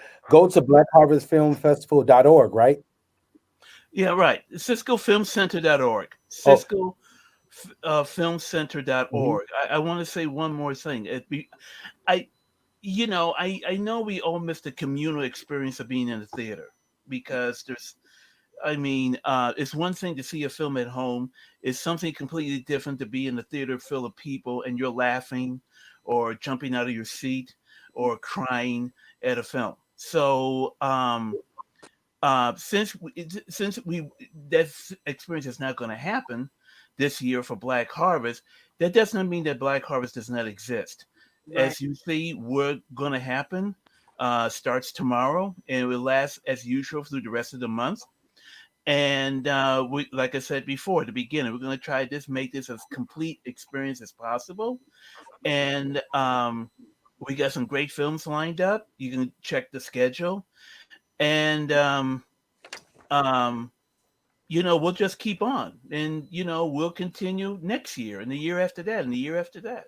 blackharvestfilmfestival.org, right? Yeah, right. CiscoFilmCenter.org. Cisco filmcenter.org. I want to say one more thing. I know we all miss the communal experience of being in the theater, because it's one thing to see a film at home. It's something completely different to be in the theater full of people and you're laughing or jumping out of your seat or crying at a film. So since that experience is not going to happen this year for Black Harvest, that does not mean that Black Harvest does not exist. Right. As you see, we're going to happen. Starts tomorrow, and it will last as usual through the rest of the month. And we, like I said before, at the beginning, we're going to try this, make this as complete experience as possible. And we got some great films lined up. You can check the schedule, and we'll just keep on, and we'll continue next year, and the year after that, and the year after that.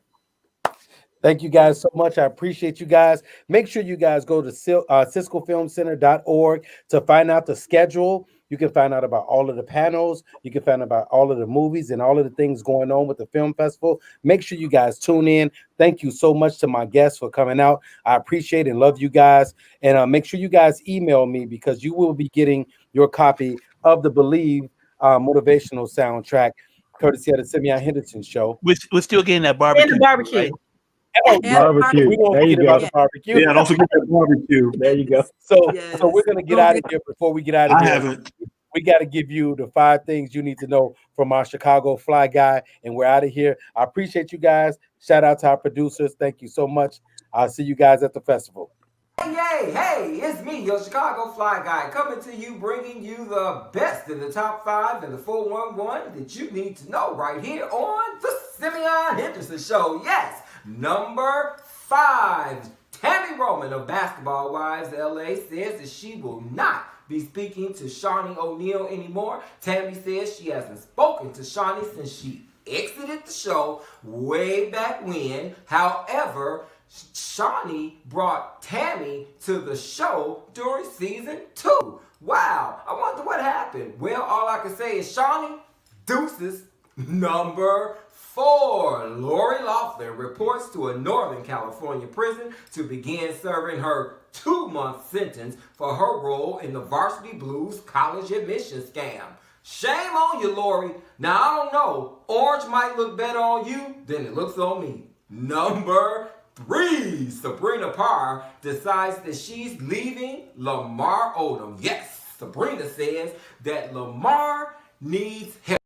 Thank you guys so much. I appreciate you guys. Make sure you guys go to CiscoFilmCenter.org to find out the schedule. You can find out about all of the panels. You can find out about all of the movies and all of the things going on with the film festival. Make sure you guys tune in. Thank you so much to my guests for coming out. I appreciate and love you guys. And make sure you guys email me, because you will be getting your copy of the Believe motivational soundtrack, courtesy of the Simeon Henderson Show. We're still getting that barbecue. And the barbecue. Right? Oh, barbecue. We don't There you forget go. about the barbecue. Yeah, don't forget that barbecue. There you go. So Yes. we're gonna get out of here. Before we get out of I here, haven't. we got to give you the 5 things you need to know from our Chicago Fly Guy, and we're out of here. I appreciate you guys. Shout out to our producers. Thank you so much. I'll see you guys at the festival. Hey, it's me, your Chicago Fly Guy, coming to you, bringing you the best in the top 5 and the 411 that you need to know right here on the Simeon Henderson Show. Yes, number 5, Tammy Roman of Basketball Wives LA says that she will not be speaking to Shawnee O'Neal anymore. Tammy says she hasn't spoken to Shawnee since she exited the show way back when. However, Shawnee brought Tammy to the show during season 2. Wow, I wonder what happened. Well, all I can say is Shawnee, deuces. Number 4, Lori Loughlin reports to a Northern California prison to begin serving her 2-month sentence for her role in the Varsity Blues college admission scam. Shame on you, Lori. Now, I don't know. Orange might look better on you than it looks on me. Number 3, Sabrina Parr decides that she's leaving Lamar Odom. Yes, Sabrina says that Lamar needs help.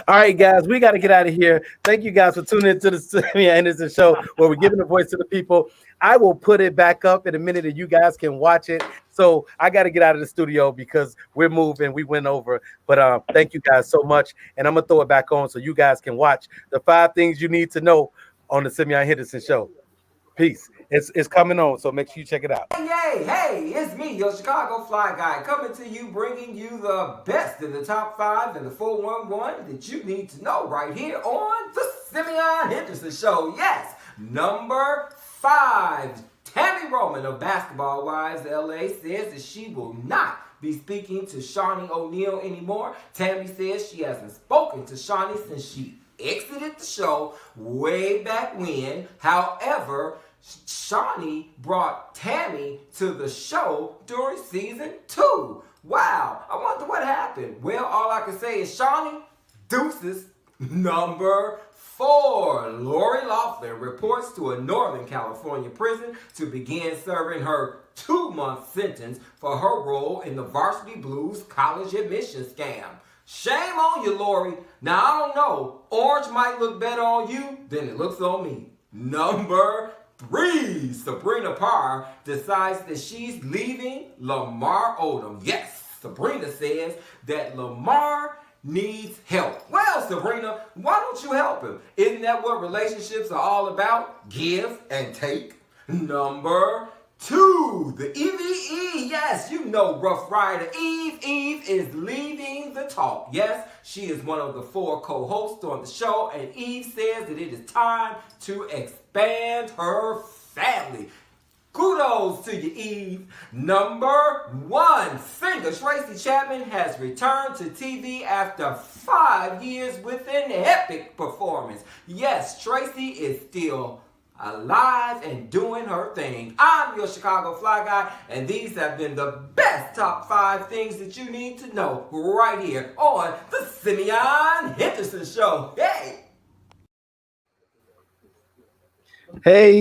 All right, guys, we got to get out of here. Thank you guys for tuning into the Simeon Henderson Show, where we're giving a voice to the people. I will put it back up in a minute and you guys can watch it. So I got to get out of the studio because we're moving. We went over. But thank you guys so much. And I'm going to throw it back on so you guys can watch the 5 things you need to know on the Simeon Henderson Show. Peace. It's coming on, so make sure you check it out. Hey, it's me, your Chicago Fly Guy, coming to you, bringing you the best in the top 5 and the 411 that you need to know right here on the Simeon Henderson Show. Yes, number 5, Tammy Roman of Basketball Wives LA says that she will not be speaking to Shawnee O'Neal anymore. Tammy says she hasn't spoken to Shawnee since she exited the show way back when. However, Shawnee brought Tammy to the show during season 2. Wow, I wonder what happened. Well, all I can say is Shawnee, deuces. Number 4, Lori Loughlin reports to a Northern California prison to begin serving her 2-month sentence for her role in the Varsity Blues college admission scam. Shame on you, Lori. Now, I don't know. Orange might look better on you than it looks on me. Number 3, Sabrina Parr decides that she's leaving Lamar Odom. Yes, Sabrina says that Lamar needs help. Well, Sabrina, why don't you help him? Isn't that what relationships are all about? Give and take. Number 2, the EVE. Yes, you know Rough Rider Eve. Eve is leading the talk. Yes, she is one of the 4 co-hosts on the show, and Eve says that it is time to expand her family. Kudos to you, Eve. Number 1, singer Tracy Chapman has returned to TV after 5 years with an epic performance. Yes, Tracy is still alive and doing her thing. I'm your Chicago Fly Guy, and these have been the best top 5 things that you need to know right here on the Simeon Henderson Show. Hey! Hey.